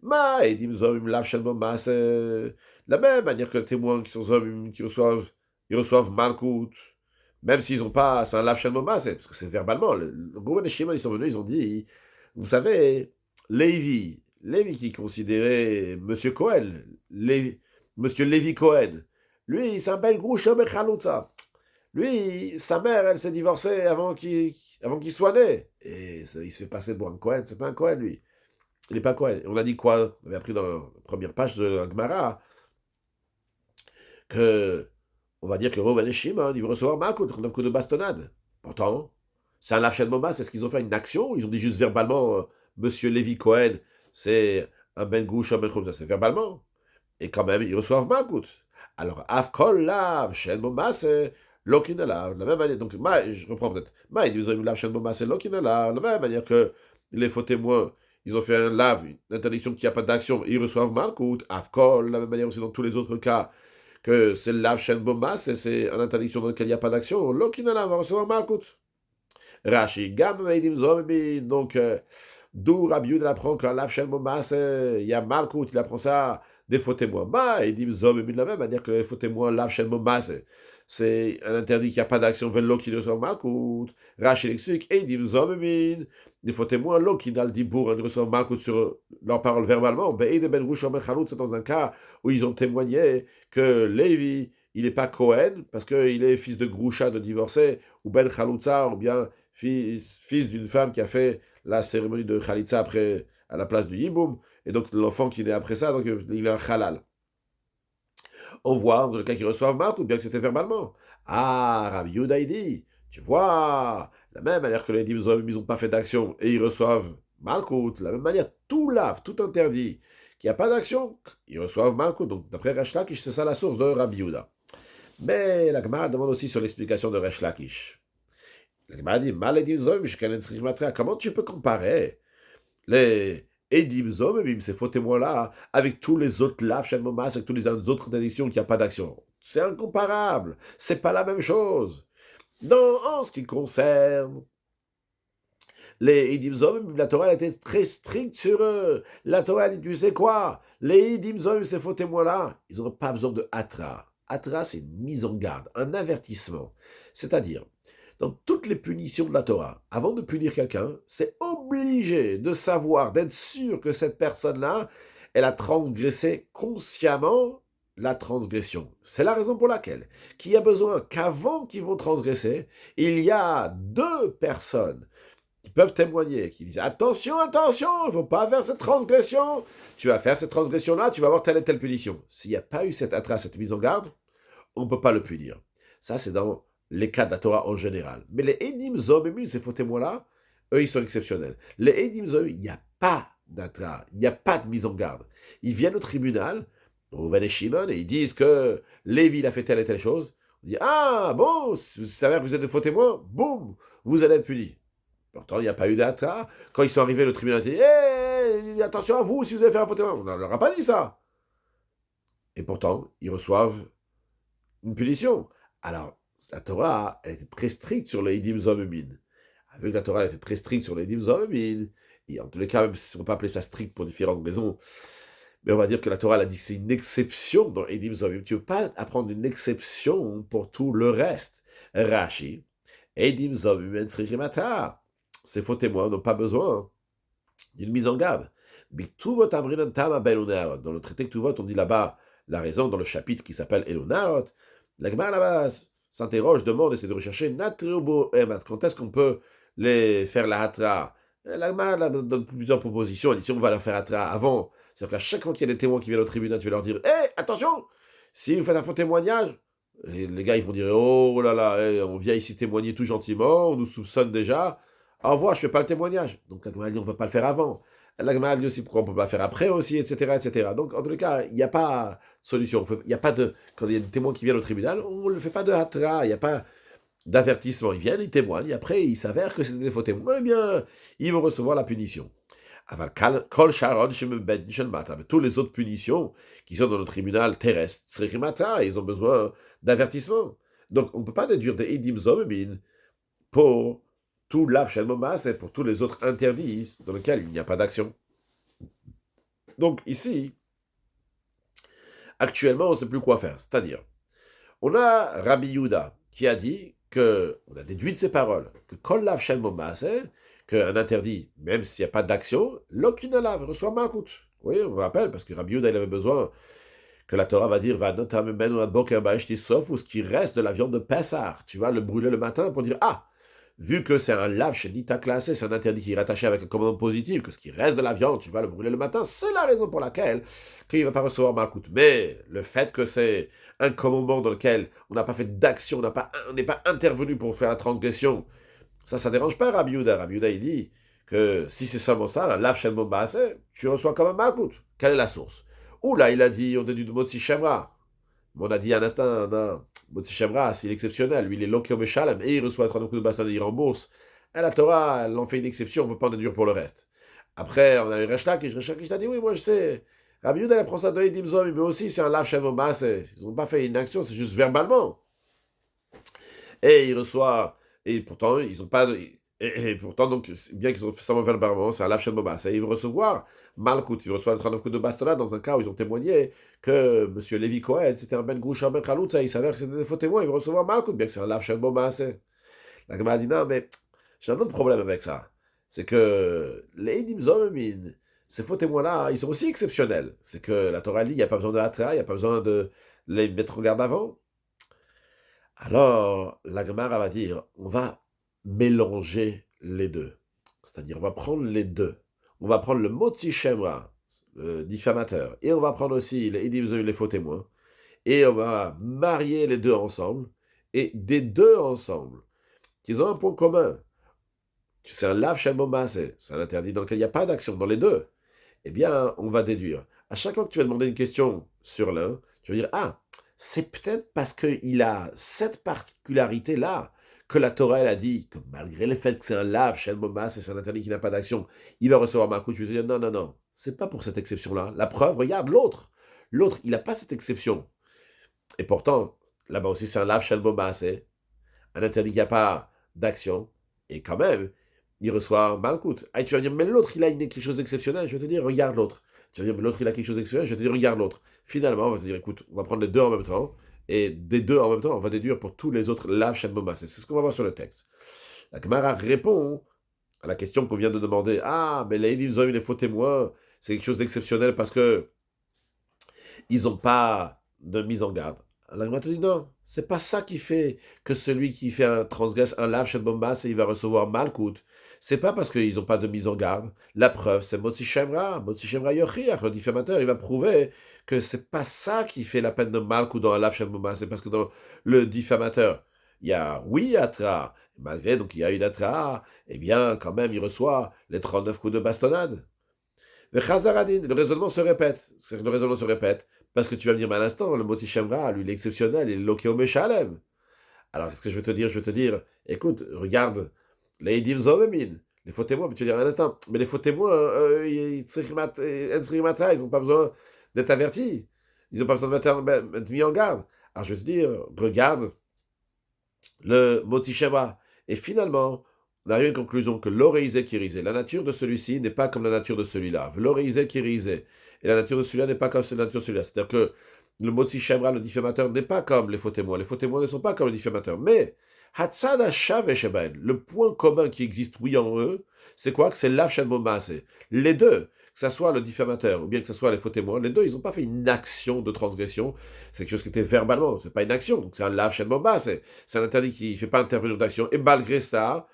Ma Eidim Zomim, Lav Shen Boma, c'est la même manière que les témoins qui sont Zomim, ils reçoivent Malkout, même s'ils n'ont pas, c'est un Lav Shen Boma, parce que c'est verbalement. Le gouvernement et Shimon, ils sont venus, ils ont dit, vous savez, Lévi qui considérait Monsieur Cohen, Monsieur Lévi Cohen, lui, il s'appelle Groucho Bechalutza. Lui, sa mère, elle s'est divorcée avant qu'il soit né. Et ça, il se fait passer pour un Cohen. C'est pas un Cohen, lui. Il n'est pas Cohen. On a dit quoi? On avait appris dans la première page de la Gemara que, on va dire que Reuven et Shimon, ils vont recevoir Malkout, 39 coups de bastonnade. Pourtant, c'est un lâcher de Moma, c'est ce qu'ils ont fait, une action. Ils ont dit juste verbalement, Monsieur Lévi Cohen, c'est un Ben Gouche, un Ben Chum, ça c'est verbalement. Et quand même, ils reçoivent Malkout. Alors, Avkol Lav, Shen Moma, c'est Lokinalav, de la même manière, donc, je reprends peut-être, il dit, vous avez Lav Shen Moma, c'est Lokinalav, de la même manière que les faux témoins, ils ont fait un lave, une interdiction qui n'a pas d'action, ils reçoivent Malkout, Avkol, de la même manière aussi dans tous les autres cas, que c'est le Lav Shen Moma, c'est une interdiction dans laquelle il n'y a pas d'action, Lokinalav va recevoir Malkout. Rashi, Gam, Meidim Zomebi, donc, d'où Rabbi Yehuda apprend qu'un Lav Shen Moma, il y a Malkout, il apprend ça des faux témoins. Il dit Zomebi de la même manière que les faux témoins, Lav Shen Moma, c'est un interdit qui n'a pas d'action vers l'eau qui ne reçoit Malkout. Rachel explique, et il dit des faux témoins, l'eau qui n'a le dibour, ils reçoivent Malkout sur leur parole verbalement. C'est dans un cas où ils ont témoigné que Lévi, il n'est pas Cohen, parce qu'il est fils de Groucha de divorcé, ou Ben Chaloutza, ou bien fils d'une femme qui a fait la cérémonie de Khalitza après, à la place du Yiboum, et donc l'enfant qui naît après ça, donc il est un halal. On voit dans le cas qu'ils reçoivent Malkout, bien que c'était verbalement. Ah, Rabbi Yehuda, il dit, tu vois, la même manière que les Dimzom, ils n'ont pas fait d'action et ils reçoivent Malkout, la même manière, tout lave, tout interdit, qu'il n'y a pas d'action, ils reçoivent Malkout. Donc, d'après Resh Lakish, c'est ça la source de Rabbi Yehuda. Mais la Gemara demande aussi sur l'explication de Resh Lakish. La Gemara dit, comment tu peux comparer les Edim Zomebim, ces faux témoins-là, avec tous les autres laves, Shalmomas, avec toutes les autres interdictions qui n'y a pas d'action? C'est incomparable. C'est pas la même chose. Non, en ce qui concerne les Edim Zomebim, la Torah était très stricte sur eux. La Torah dit, tu sais quoi? Les Edim Zomebim, ces faux témoins-là, ils n'ont pas besoin de Atra. Atra, c'est une mise en garde, un avertissement. C'est-à-dire, dans toutes les punitions de la Torah, avant de punir quelqu'un, c'est obligé de savoir, d'être sûr que cette personne-là, elle a transgressé consciemment la transgression. C'est la raison pour laquelle qu'il y a besoin qu'avant qu'ils vont transgresser, il y a deux personnes qui peuvent témoigner, qui disent attention, attention, il ne faut pas faire cette transgression. Tu vas faire cette transgression-là, tu vas avoir telle et telle punition. S'il n'y a pas eu cette mise en garde, on ne peut pas le punir. Ça, c'est dans les cas de la Torah en général. Mais les Edim Zomemi, ces faux témoins-là, eux, ils sont exceptionnels. Les Edim Zomemi, il n'y a pas d'atra, il n'y a pas de mise en garde. Ils viennent au tribunal, Reuven et Shimon, et ils disent que Lévi, il a fait telle et telle chose. On dit, ah, bon, vous savez que vous êtes des faux témoins, boum, vous allez être punis. Pourtant, il n'y a pas eu d'atra. Quand ils sont arrivés, le tribunal a dit, hey, attention à vous si vous allez faire un faux témoin. On ne leur a pas dit ça. Et pourtant, ils reçoivent une punition. Alors, la Torah, elle était très stricte sur les Edim Zomemin. Avec la Torah, elle était très stricte sur les Edim Zomemin. Et en tous les cas, même si on ne peut pas appeler ça strict pour différentes raisons, mais on va dire que la Torah, elle a dit que c'est une exception dans Edim Zomemin. Tu ne peux pas apprendre une exception pour tout le reste. Rashi, Edim Zomemin Srichimata. Ces faux témoins n'ont pas besoin d'une mise en garde. Dans le traité Ktuvot, on dit là-bas, la raison dans le chapitre qui s'appelle Elonaot. La Gemara là-bas s'interroge, demande, essaie de rechercher Natrubo Emat. Quand est-ce qu'on peut les faire la hatra? La Gemara donne plusieurs propositions. Elle dit si on va leur faire hatra avant, c'est-à-dire qu'à chaque fois qu'il y a des témoins qui viennent au tribunal, tu vas leur dire hé, attention, si vous faites un faux témoignage, les gars ils vont dire oh là là, on vient ici témoigner tout gentiment, on nous soupçonne déjà. Au revoir, je ne fais pas le témoignage. Donc la Gemara dit on ne va pas le faire avant. La Gemara dit aussi pourquoi on ne peut pas le faire après aussi, etc., etc. Donc en tous les cas, il n'y a pas de solution. Il n'y a pas de. Quand il y a des témoins qui viennent au tribunal, on ne fait pas de hatra, il n'y a pas d'avertissement. Ils viennent, ils témoignent, et après il s'avère que c'est des faux témoins, eh bien, ils vont recevoir la punition. Kol Sharon tous les autres punitions qui sont dans le tribunal terrestre, ils ont besoin d'avertissement. Donc on ne peut pas déduire des Edim Zomebin pour tout l'Av Shel Momas et pour tous les autres interdits dans lesquels il n'y a pas d'action. Donc ici, actuellement, on ne sait plus quoi faire. C'est-à-dire, on a Rabbi Yehuda qui a dit que, on a déduit de ses paroles, que Kol l'Av Shel Momas, qu'un interdit, même s'il n'y a pas d'action, l'aucune lave reçoit Malkout. Oui, on vous rappelle, parce que Rabbi Yehuda, il avait besoin que la Torah va dire va notamment ad boker ba'eshti sof, ou ce qui reste de la viande de Pessah. Tu vas le brûler le matin pour dire ah, vu que c'est un lave chez Nita classé, c'est un interdit qui est rattaché avec un commandement positif, que ce qui reste de la viande, tu vas le brûler le matin, c'est la raison pour laquelle il ne va pas recevoir Malkout. Mais le fait que c'est un commandement dans lequel on n'a pas fait d'action, on n'est pas intervenu pour faire la transgression, ça ne dérange pas Rabbi Yehuda. Rabbi Yehuda, il dit que si c'est seulement ça, un lave chez le Mombasé, tu reçois quand même Malkout. Quelle est la source? Ou là, il a dit, on est du Motzi Shemra. On a dit un instant, non, Motzi Shemra, c'est exceptionnel. Lui, il est Lokio Beshalem et il reçoit 30 coups de baston et il rembourse. Et la Torah, elle en fait une exception, on ne peut pas en déduire pour le reste. Après, on a eu Resh Lakish t'a dit, oui, moi je sais. Rabbi Yehuda, il prend ça de Edim Zom, mais aussi c'est un lave chez le Mombasé. Ils n'ont pas fait une action, c'est juste verbalement. Et il reçoit. Et pourtant, ils n'ont pas. Et pourtant, donc, bien qu'ils ont fait ça verbalement, c'est un lave chez Momas. Et ils vont recevoir Malkout. Ils reçoivent 39 coups de bastonnade dans un cas où ils ont témoigné que M. Lévi Cohen, c'était un Ben Goucha, Ben Khaloutza, il s'avère que c'était des faux témoins. Ils vont recevoir Malkout, bien que c'est un lave chez Momas. La Gemara dit non, mais j'ai un autre problème avec ça. C'est que les Edim Zomemin, ces faux témoins-là, ils sont aussi exceptionnels. C'est que la Torah dit il n'y a pas besoin de hatra, il n'y a pas besoin de les mettre en garde avant. Alors, la Gemara va dire, on va mélanger les deux. C'est-à-dire, on va prendre les deux. On va prendre le Motzi Shemra, le diffamateur, et on va prendre aussi les faux témoins, et on va marier les deux ensemble, et des deux ensemble, qu'ils ont un point commun, que c'est un lave Shemoma, c'est un interdit dans lequel il n'y a pas d'action dans les deux, eh bien, on va déduire. À chaque fois que tu vas demander une question sur l'un, tu vas dire, ah, c'est peut-être parce qu'il a cette particularité-là que la Torah elle a dit que malgré le fait que c'est un lave, Shel Momas, c'est un interdit qui n'a pas d'action, il va recevoir Malkout. Je vais te dire non, non, non, c'est pas pour cette exception-là. La preuve, regarde l'autre. L'autre, il n'a pas cette exception. Et pourtant, là-bas aussi, c'est un lave, Shel Momas, c'est un interdit qui n'a pas d'action. Et quand même, il reçoit Malkout. Ah, tu vas dire, mais l'autre, il a quelque chose d'exceptionnel. Je vais te dire, regarde l'autre. Tu vas dire, mais l'autre, il a quelque chose d'exceptionnel. Je vais te dire, regarde l'autre. Finalement, on va te dire, écoute, on va prendre les deux en même temps. Et des deux en même temps, on va déduire pour tous les autres lav shen momas. C'est ce qu'on va voir sur le texte. La Gemara répond à la question qu'on vient de demander. Ah, mais les Edim Zoim, les faux témoins, c'est quelque chose d'exceptionnel parce que ils n'ont pas de mise en garde. La Gemara te dit non, c'est pas ça qui fait que celui qui fait un transgresse un lav shen momas et il va recevoir Malkout. C'est pas parce qu'ils n'ont pas de mise en garde. La preuve, c'est Motzi Shemra Yochiach, le diffamateur, il va prouver que c'est pas ça qui fait la peine de Malkout dans un lave Shem Momas. C'est parce que dans le diffamateur, il y a, oui, Atra. Malgré, donc, il y a une Atra, eh bien, quand même, il reçoit les 39 coups de bastonnade. Le Chazaradin, le raisonnement se répète. Le raisonnement se répète parce que tu vas me dire, mais à l'instant, le Motzi Shemra, lui, il est exceptionnel, il est Lokeo Meshalem. Alors, qu'est-ce que je vais te dire? Je vais te dire, écoute, regarde, les Edim Zomemin, les faux témoins, mais tu vas dire un instant, mais les faux témoins, ils n'ont pas besoin d'être avertis, ils n'ont pas besoin d'être mis en garde. Alors je vais te dire, regarde le Motzi Shemra. Et finalement, on arrive à une conclusion que l'oreisé kirisé, la nature de celui-ci n'est pas comme la nature de celui-là. L'oreisé kirisé, et la nature de celui-là n'est pas comme la nature de celui-là. C'est-à-dire que le Motzi Shemra, le diffamateur, n'est pas comme les faux témoins. Les faux témoins ne sont pas comme les diffamateurs. Mais, Hatzad hashav shebaen. Le point commun qui existe, oui, en eux, c'est quoi? Que c'est l'av shen bo maaseh. Les deux, que ce soit le diffamateur ou bien que ce soit les faux témoins, les deux, ils n'ont pas fait une action de transgression. C'est quelque chose qui était verbalement, c'est pas une action. Donc c'est un lav shen bo maaseh. C'est un interdit qui ne fait pas intervenir d'action. Et malgré ça,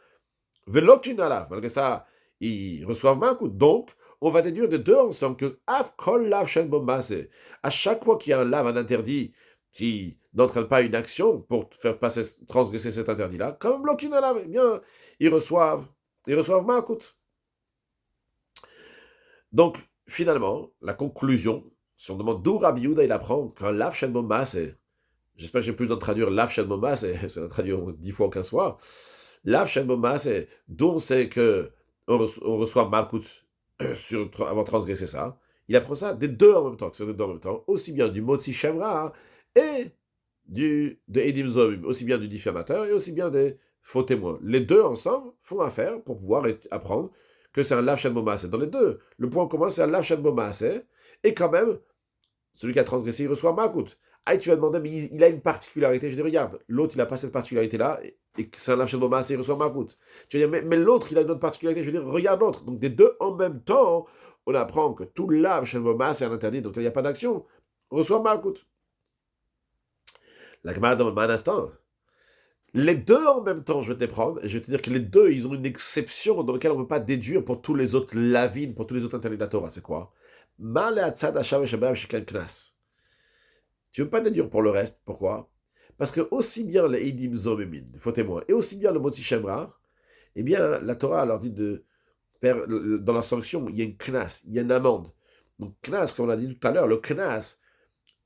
velokin alav, malgré ça, ils reçoivent Malkout. Donc, on va déduire des deux ensemble que Av kol lav shen bo maaseh. À chaque fois qu'il y a un lav, un interdit, qui n'entraîne pas une action pour faire passer, transgresser cet interdit-là, comme lokin alav, eh bien, ils reçoivent Malkout. Donc, finalement, la conclusion, si on demande d'où Rabbi Yehuda il apprend qu'un lav shen bo maaseh, j'espère que j'ai plus besoin de traduire lav shen bo maaseh, c'est la traduire 10 fois ou 15 fois, lav shen bo maaseh, d'où on sait que on reçoit Malkout avant de transgresser ça, il apprend ça des deux en même temps, aussi bien du Motzi Shemra et de Edim Zomim, aussi bien du diffamateur et aussi bien des faux témoins. Les deux ensemble font affaire pour pouvoir apprendre que c'est un lav shen bo maaseh. Dans les deux, le point commun, c'est un lav shen bo maaseh, et quand même, celui qui a transgressé, il reçoit Malkout. Ah, tu vas demander, mais il a une particularité. Je dis, regarde, l'autre, il n'a pas cette particularité-là, et c'est un lav shen bo maaseh, il reçoit Malkout. Tu vas dire, mais l'autre, il a une autre particularité. Je veux dire, regarde l'autre. Donc, des deux en même temps, on apprend que tout lav shen bo maaseh est un interdit, donc il n'y a pas d'action, reçoit Malkout. La Gemara demande, un instant. Les deux en même temps, je vais te les prendre, et je vais te dire que les deux, ils ont une exception dans laquelle on ne peut pas déduire pour tous les autres lavines, pour tous les autres interdits de la Torah. C'est quoi? Tu ne peux pas déduire pour le reste. Pourquoi? Parce que aussi bien les Eidim Zomemin, les faux témoins, et aussi bien le Motzi Shemra, eh bien, la Torah leur dit de faire, dans la sanction, il y a une knas, il y a une amende. Donc, knas, comme on a dit tout à l'heure, le knas,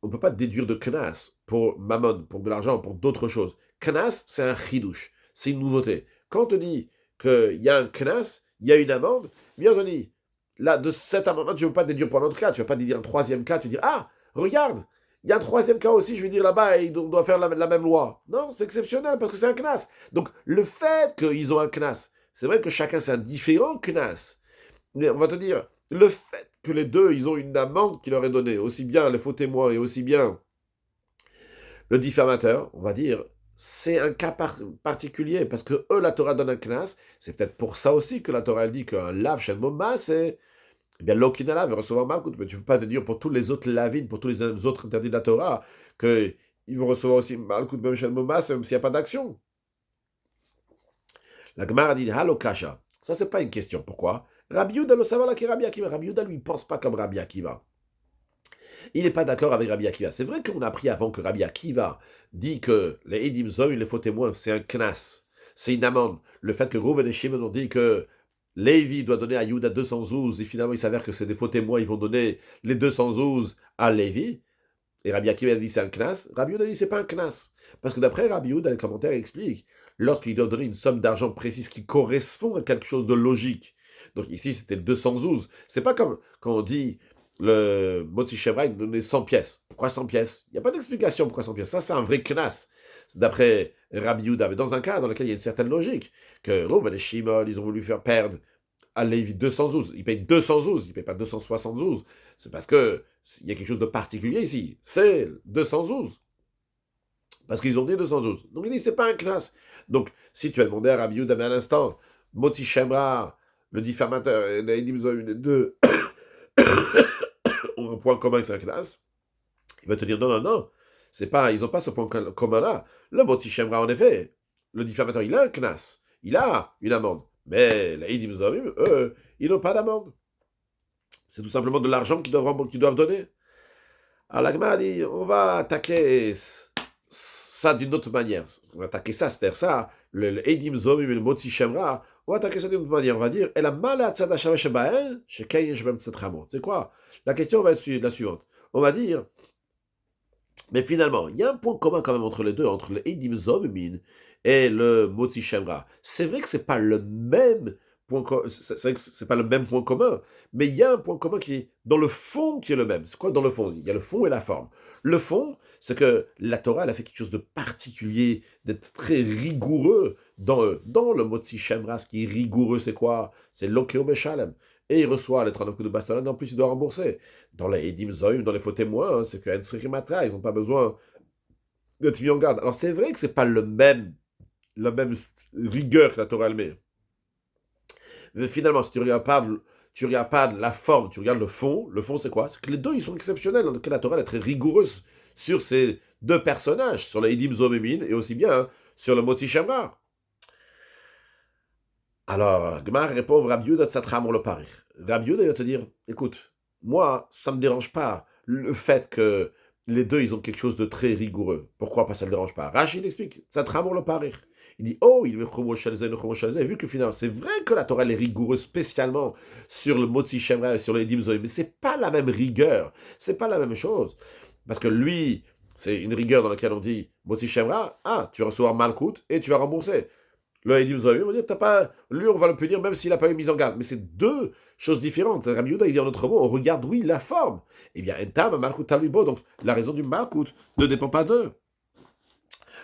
on ne peut pas déduire de knas pour mammon, pour de l'argent, pour d'autres choses. Knas, c'est un chidouche, c'est une nouveauté. Quand on te dit qu'il y a un knas, il y a une amende, bien on te dit, là, de cette amende-là, tu ne veux pas déduire pour un autre cas, tu ne veux pas déduire un troisième cas, tu dis, ah, regarde, il y a un troisième cas aussi, je vais dire là-bas, et on doit faire la même loi. Non, c'est exceptionnel parce que c'est un knas. Donc, le fait qu'ils ont un knas, c'est vrai que chacun c'est un différent knas, mais on va te dire, le fait que les deux, ils ont une amende qui leur est donnée, aussi bien les faux témoins et aussi bien le diffamateur, on va dire, c'est un cas particulier, parce que eux, la Torah donne un knas, c'est peut-être pour ça aussi que la Torah elle dit qu'un lav shen bo maaseh, eh bien, l'okinala va recevoir Malkout, mais tu ne peux pas te dire pour tous les autres lavines, pour tous les autres interdits de la Torah, qu'ils vont recevoir aussi Malkout, même shen bo maaseh, même s'il n'y a pas d'action. La Gemara dit, Halo Kasha. Ça, c'est pas une question. Pourquoi? Rabbi Yehuda le savoir là qui est Rabbi Akiva. Rabbi Yehuda, lui, ne pense pas comme Rabbi Akiva. Il n'est pas d'accord avec Rabbi Akiva. C'est vrai qu'on a appris avant que Rabbi Akiva dit que les Edim Zom, les faux témoins, c'est un knas, c'est une amende. Le fait que Reuven et Shimon ont dit que Lévi doit donner à Yehuda 212, et finalement il s'avère que c'est des faux témoins, ils vont donner les 212 à Lévi, et Rabbi Akiva a dit c'est un knas, Rabbi Yehuda dit c'est pas un knas. Parce que d'après Rabbi Yehuda, les commentaires expliquent, lorsqu'il doit donner une somme d'argent précise qui correspond à quelque chose de logique, donc ici c'était 212, c'est pas comme quand on dit le Motzi Shemra, il donnait 100 pièces. Pourquoi 100 pièces? Il n'y a pas d'explication pourquoi 100 pièces. Ça, c'est un vrai knas. C'est d'après Rabbi Yehuda, mais dans un cas dans lequel il y a une certaine logique, que Reuven et Shimon, ils ont voulu faire perdre à Lévi 212. Ils payent 212, ils ne payent pas 272. C'est parce qu'il y a quelque chose de particulier ici. C'est 212. Parce qu'ils ont dit 212. Donc il dit, c'est pas un knas. Donc, si tu as demandé à Rabbi Yehuda, à l'instant, Motzi Shemra, le diffamateur, les deux, ont un point commun avec sa classe, il va te dire non, c'est pas, ils n'ont pas ce point commun-là. Le Motzi Shemra, en effet, le diffamateur, il a un knas, il a une amende. Mais les Eidim Zomim, eux, ils n'ont pas d'amende. C'est tout simplement de l'argent qu'ils doivent donner. Alors la Gemara dit, on va attaquer ça d'une autre manière. On va attaquer ça, c'est-à-dire ça, le Eidim Zomim et le Motzi Shemra, on va attaquer ça d'une autre manière. On va dire, c'est quoi? La question va être la suivante. On va dire, mais finalement, il y a un point commun quand même entre les deux, entre le Eidim Zomim et le Motzi Shemra. C'est vrai que c'est pas le même c'est vrai que c'est pas le même point commun, mais il y a un point commun qui est dans le fond qui est le même. C'est quoi dans le fond? Il y a le fond et la forme. Le fond, c'est que la Torah, elle a fait quelque chose de particulier, d'être très rigoureux dans le Motzi Shemra. Ce qui est rigoureux, c'est quoi? C'est l'Okeo Beshalem. Et il reçoit les 39 coups de bastonnade, en plus il doit rembourser. Dans les Edim Zoim, dans les faux témoins, c'est que Ensrimatra, ils n'ont pas besoin d'être mis en garde. Alors c'est vrai que c'est pas le même la même rigueur que la Torah elle met. Mais finalement, si tu regardes pas la forme, tu regardes le fond. Le fond, c'est quoi? C'est que les deux, ils sont exceptionnels, dans lequel la Torah est très rigoureuse sur ces deux personnages, sur les Edim Zomemin et aussi bien sur le Motzi Shamrar. Alors, Gmar répond, Rabbi Yehuda Tzatram le parir. Rabbi Yehuda va te dire, écoute, moi, ça ne me dérange pas le fait que les deux, ils ont quelque chose de très rigoureux. Pourquoi pas ça ne le dérange pas? Rachid il explique, Tzatram le parir. Il dit, oh, il veut Chomo Shalzeh, le Chomo Shalzeh. Vu que finalement, c'est vrai que la Torah elle est rigoureuse spécialement sur le Motzi Shemra et sur les Edim Zoé, mais c'est pas la même rigueur, c'est pas la même chose. Parce que lui, c'est une rigueur dans laquelle on dit, Motzi Shemra, ah, tu vas recevoir Malkout et tu vas rembourser. Le Edim Zoé, on va dire, t'as pas, lui, on va le punir même s'il n'a pas eu mise en garde. Mais c'est deux choses différentes. Rabbi Yehuda, il dit en autre mot, on regarde, oui, la forme. Eh bien, Entam, Malkout Talubo, donc la raison du Malkout ne dépend pas d'eux.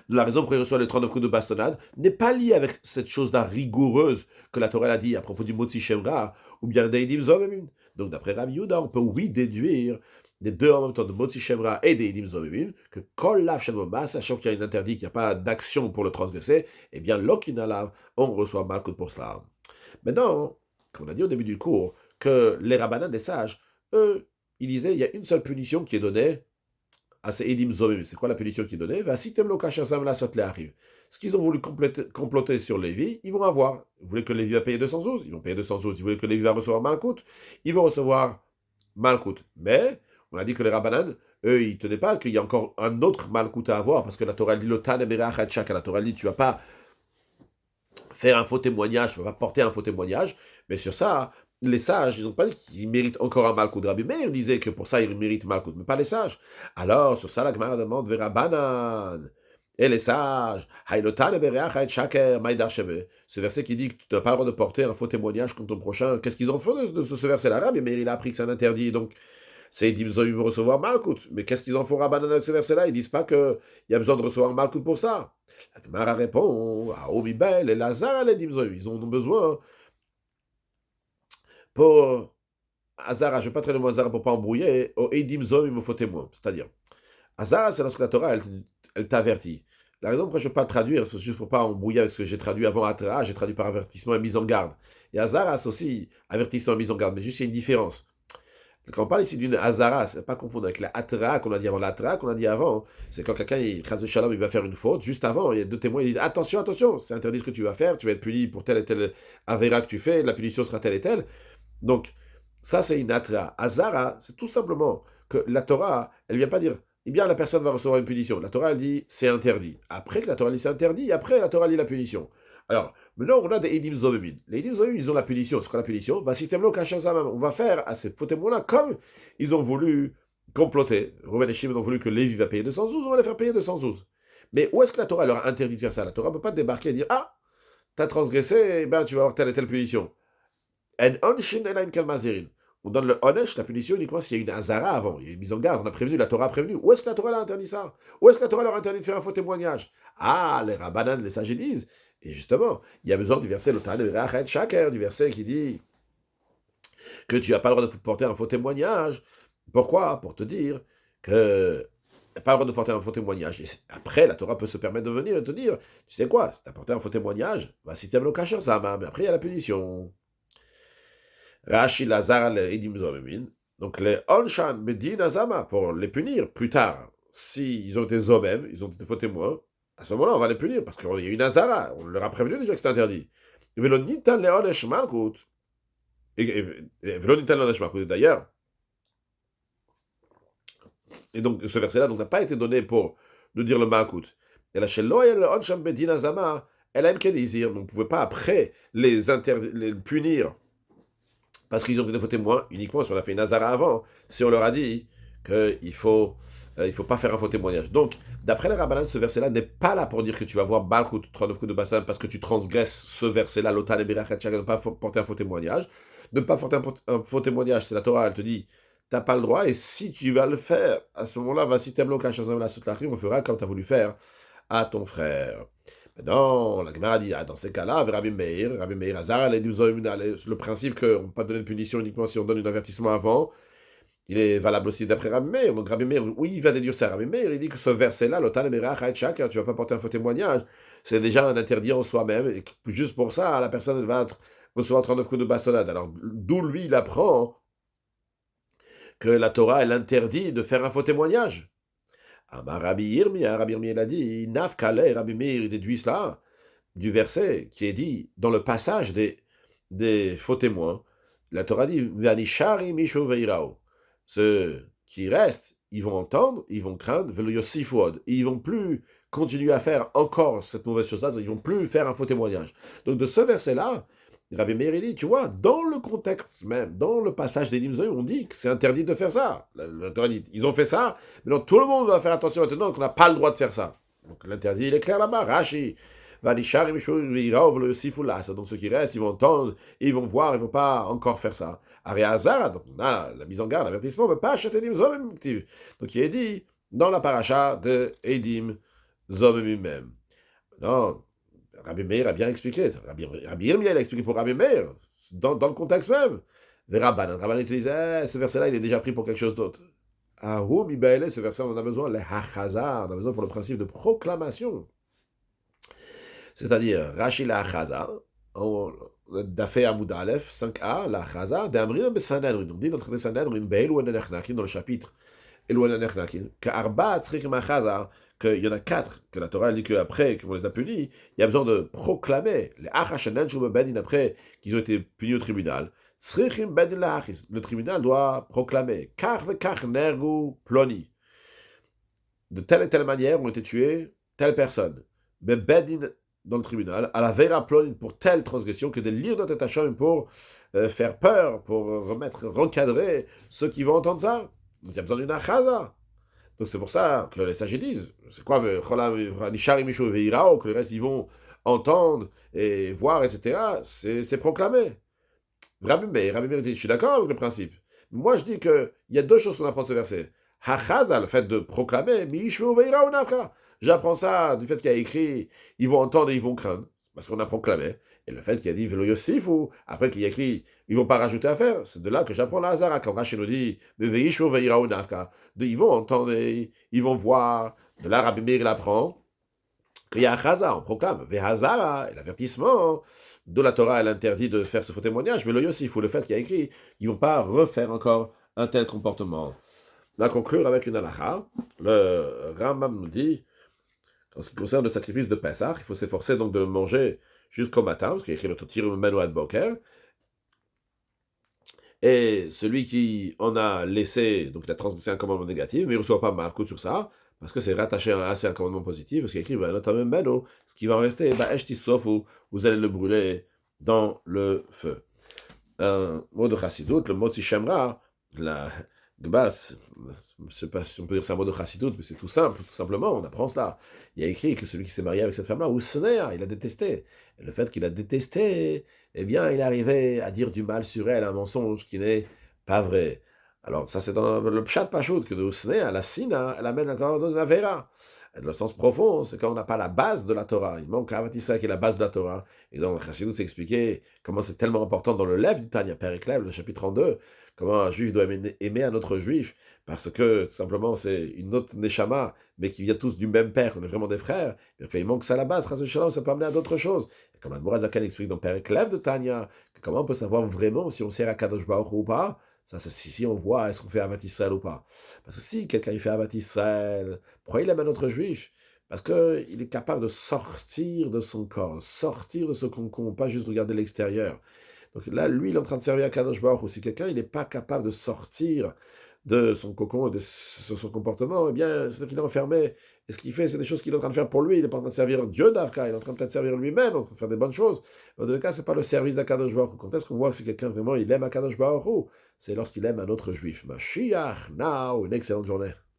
La raison pour laquelle il reçoit les 39 coups de bastonnade n'est pas liée avec cette chose-là rigoureuse que la Torah a dit à propos du Motzi Shemra ou bien des Edim Zomemin. Donc, d'après Rabbi Yehuda, on peut oui déduire des deux en même temps, de Motzi Shemra et des Edim Zomemin, que Kol Lav Shem Moma, sachant qu'il y a une interdit, qu'il n'y a pas d'action pour le transgresser, eh bien, Lokinalav, on reçoit Malkout pour cela. Maintenant, comme on a dit au début du cours, que les rabbanan, les sages, eux, ils disaient il y a une seule punition qui est donnée à ces Edim Zomim. C'est quoi la punition qui est donnée? Ce qu'ils ont voulu comploter sur Lévi, ils vont avoir. Ils voulaient que Lévi va payer 212, ils vont payer 212. Ils voulaient que Lévi va recevoir Malkout, ils vont recevoir Malkout. Mais, on a dit que les Rabbanan, eux, ils ne tenaient pas qu'il y a encore un autre Malkout à avoir, parce que la Torah dit le Tan la Torah dit tu ne vas pas faire un faux témoignage, tu ne vas pas porter un faux témoignage. Mais sur ça, les sages, ils n'ont pas dit qu'ils méritent encore un Malkout. Rabbi Meir disait que pour ça, ils méritent Malkout, mais pas les sages. Alors, sur ça, la Gemara demande vers Rabbanan. Et les sages, ce verset qui dit que tu n'as pas le droit de porter un faux témoignage contre ton prochain, qu'est-ce qu'ils ont fait de ce verset-là? Rabbi Meir, il a appris que c'est un interdit, donc c'est ils vont recevoir Malkout. Mais qu'est-ce qu'ils en font Rabbanan avec ce verset-là? Ils disent pas qu'il y a besoin de recevoir Malkout pour ça. La Gemara répond, à Omibel et Lazare, ils en ont besoin pour Azara, je ne vais pas traiter le mot Azara pour ne pas embrouiller, au Eidim Zom, il me faut témoin. C'est-à-dire, Azara, c'est lorsque la Torah, elle t'avertit. La raison pourquoi je ne vais pas traduire, c'est juste pour ne pas embrouiller avec ce que j'ai traduit avant Atra, j'ai traduit par avertissement et mise en garde. Et Azara, c'est aussi avertissement et mise en garde, mais juste il y a une différence. Quand on parle ici d'une Azara, c'est pas confondre avec la Atra qu'on a dit avant. La Atra qu'on a dit avant, c'est quand quelqu'un, il va faire une faute, juste avant, il y a deux témoins, ils disent attention, attention, c'est interdit ce que tu vas faire, tu vas être puni pour telle et telle avéra que tu fais, la punition sera telle et telle. Donc, ça, c'est une atra. Azara, c'est tout simplement que la Torah, elle ne vient pas dire, eh bien, la personne va recevoir une punition. La Torah, elle dit, c'est interdit. Après que la Torah dit, c'est interdit, après, la Torah dit la punition. Alors, maintenant, on a des Edim Zomemin. Les Edim Zomemin, ils ont la punition. C'est quoi la punition? On va faire à ces faux témoins-là comme ils ont voulu comploter. Reuven et Shimon ont voulu que Lévi va payer 212, on va les faire payer 212. Mais où est-ce que la Torah leur a interdit de faire ça? La Torah ne peut pas débarquer et dire, ah, t'as transgressé, eh ben, tu vas avoir telle et telle punition. On donne le onesh, la punition, uniquement s'il y a une azara avant, il y a une mise en garde, on a prévenu, la Torah a prévenu. Où est-ce que la Torah leur a interdit ça? Où est-ce que la Torah leur a interdit de faire un faux témoignage? Ah, les rabbanan, les sages disent. Et justement, il y a besoin du verset, du verset qui dit que tu n'as pas le droit de porter un faux témoignage. Pourquoi? Pour te dire que tu n'as pas le droit de porter un faux témoignage. Et après, la Torah peut se permettre de venir et te dire, tu sais quoi, si tu as porté un faux témoignage, va si tu aimes le kasher, ça, mais après il y a la punition. Rashi Lazar Edim Zomemin. Donc les Onshan Bedin Azama, pour les punir plus tard, s'ils ont été Zomem, ils ont été faux témoins, à ce moment-là, on va les punir, parce qu'il y a une Azara, on leur a prévenu déjà que c'est interdit. Velonitan le Onesh Malkut. Velonitan le Onesh Malkut, d'ailleurs. Et donc, ce verset-là n'a pas été donné pour nous dire le Malkut. Et la Sheloy le Onshan Bedin Azama, elle a une Kedizir, donc on ne pouvait pas après les punir parce qu'ils ont été des faux témoins, uniquement si on a fait une Nazara avant, si on leur a dit qu'il ne faut pas faire un faux témoignage. Donc, d'après les Rabbanan, ce verset-là n'est pas là pour dire que tu vas voir Balkout, 39 coups de bassin, parce que tu transgresses ce verset-là, l'Otan et Berachat, de ne pas porter un faux témoignage. De ne pas porter un faux témoignage, c'est la Torah, elle te dit, tu n'as pas le droit, et si tu vas le faire, à ce moment-là, va si t'aimes on fera comme tu as voulu faire à ton frère. Non, la Gemara dit, dans ces cas-là, Rabbi Meir, Hazar, le principe qu'on ne peut pas donner une punition uniquement si on donne un avertissement avant, il est valable aussi d'après Rabbi Meir. Donc Rabbi Meir, oui, il va déduire ça. Rabbi Meir, il dit que ce verset-là, l'Otan et tu ne vas pas porter un faux témoignage. c'est déjà un interdit en soi-même, et juste pour ça, la personne elle va recevoir 39 coups de bastonnade. Alors, d'où lui, il apprend que la Torah, elle interdit de faire un faux témoignage. Rabbi Yirmiyah, il a dit, Nafkale, Rabbi Meir, il déduit cela du verset qui est dit dans le passage des faux témoins. La Torah dit, Vanishari Mishu Veirao. Ceux qui restent, ils vont entendre, ils vont craindre, Velo Yosifod. Ils vont plus continuer à faire encore cette mauvaise chose-là, ils vont plus faire un faux témoignage. Donc de ce verset-là, Rabbi Meir dit, tu vois, dans le contexte même, dans le passage des Limzoï, on dit que c'est interdit de faire ça. La Torah dit, ils ont fait ça, mais donc tout le monde va faire attention maintenant qu'on n'a pas le droit de faire ça. Donc l'interdit, il est clair là-bas. Rashi, donc ceux qui restent, ils vont entendre, ils vont voir, ils ne vont pas encore faire ça. Donc on a la mise en garde, l'avertissement, mais pas acheter des Zomim. Donc il est dit dans la paracha de Edim Zomim même. Non. Rabbi Meir a bien expliqué. Rabbi Yirmiyah a expliqué pour Rabbi Meir, dans le contexte même. Rabban utilisait ce verset-là, il est déjà pris pour quelque chose d'autre. Ce verset, on a besoin, les hachaza, on a besoin pour le principe de proclamation. C'est-à-dire, Rashi la hachaza, Dafé Amoud Aleph, 5a, la hachaza, d'Amrin Besanedrin. On dit dans le traité Sanedrin, Be'elu Enenechnakin, dans le chapitre Elu Enenechnakin, qu'Arba Tzrikim Hachaza, qu'il y en a 4, que la Torah dit qu'après qu'on les a punis, il y a besoin de proclamer les Achashanan Bedin après qu'ils ont été punis au tribunal. Tzrichim Bedin Lahachis. Le tribunal doit proclamer Kach vekach nergu ploni. De telle et telle manière ont été tués telle personne. Mais Bedin dans le tribunal, à la vera ploni pour telle transgression, que de lire notre Hachem pour faire peur, pour recadrer ceux qui vont entendre ça. Donc il y a besoin d'une achaza. Donc c'est pour ça que les sages disent, c'est quoi, que les restes ils vont entendre et voir, etc. C'est proclamé. Rabbi Meir dit, je suis d'accord avec le principe. Moi je dis qu'il y a deux choses qu'on apprend de ce verset. Hachaza, le fait de proclamer, j'apprends ça du fait qu'il y a écrit, ils vont entendre et ils vont craindre, parce qu'on a proclamé. Et le fait qu'il y a dit Velo Yosifu, après qu'il y a écrit, ils ne vont pas rajouter à faire. C'est de là que j'apprends la Hazara. Quand Rashi nous dit ils vont entendre, ils vont voir. De là, Rabbi Meir l'apprend. Il y a Haza, on proclame. Vehazara, et l'avertissement de la Torah, elle interdit de faire ce faux témoignage. Mais le Yosifu, le fait qu'il y a écrit, ils ne vont pas refaire encore un tel comportement. On va conclure avec une halakha. Le Rambam nous dit, en ce qui concerne le sacrifice de Pessah, il faut s'efforcer donc de le manger jusqu'au matin, parce qu'il y a écrit le Totir Menouad Boker. Et celui qui en a laissé, donc il a transgressé un commandement négatif, mais il ne reçoit pas mal coup sur ça, parce que c'est rattaché à un commandement positif, parce qu'il y a écrit notamment Meno, ce qui va en rester, vous allez le brûler dans le feu. Un mot de Chassidut, le mot de Shemra, la base, je ne sais pas si on peut dire c'est un mot de Chassidut, mais c'est tout simple, tout simplement, on apprend cela. Il y a écrit que celui qui s'est marié avec cette femme-là, Ousnea, il a détesté. Et le fait qu'il a détesté, eh bien, il arrivait à dire du mal sur elle, un mensonge qui n'est pas vrai. Alors, ça, c'est dans le Pshat Pachout, que de Ousnea, la Sina, elle amène encore de la Vera. Le sens profond, c'est quand on n'a pas la base de la Torah. Il manque Ahavat Israël qui est la base de la Torah. Et dans le Chassidut, c'est expliqué comment c'est tellement important dans le Lev du Tanya, Père Eklev, le chapitre 32, comment un juif doit aimer un autre juif, parce que tout simplement c'est une autre Neshama, mais qui vient tous du même père, on est vraiment des frères. Et qu'il manque ça à la base, Chas Shalom, ça peut amener à d'autres choses. Et comme la Zakan explique dans Père Eklev de Tanya, comment on peut savoir vraiment si on sert à Kadosh Baruch Hu ou pas. Ça, c'est si on voit est-ce qu'on fait Ahavat Israël ou pas. Parce que si quelqu'un il fait Ahavat Israël, pourquoi il aime un autre juif? Parce qu'il est capable de sortir de son corps, sortir de ce cocon, pas juste regarder l'extérieur. Donc là, lui, il est en train de servir à Kadosh Baruch Hu. Si quelqu'un il n'est pas capable de sortir de son cocon et de son comportement, eh bien, c'est qu'il est enfermé. Et ce qu'il fait, c'est des choses qu'il est en train de faire pour lui. Il n'est pas en train de servir Dieu d'Avka, il est en train de servir lui-même, en train de faire des bonnes choses. Mais dans le cas, ce n'est pas le service d'Akadosh Baruch Hu. Quand est-ce qu'on voit que c'est quelqu'un vraiment, il aime Akadosh Baruch Hu? C'est lorsqu'il aime un autre juif. Mashiach, now, une excellente journée.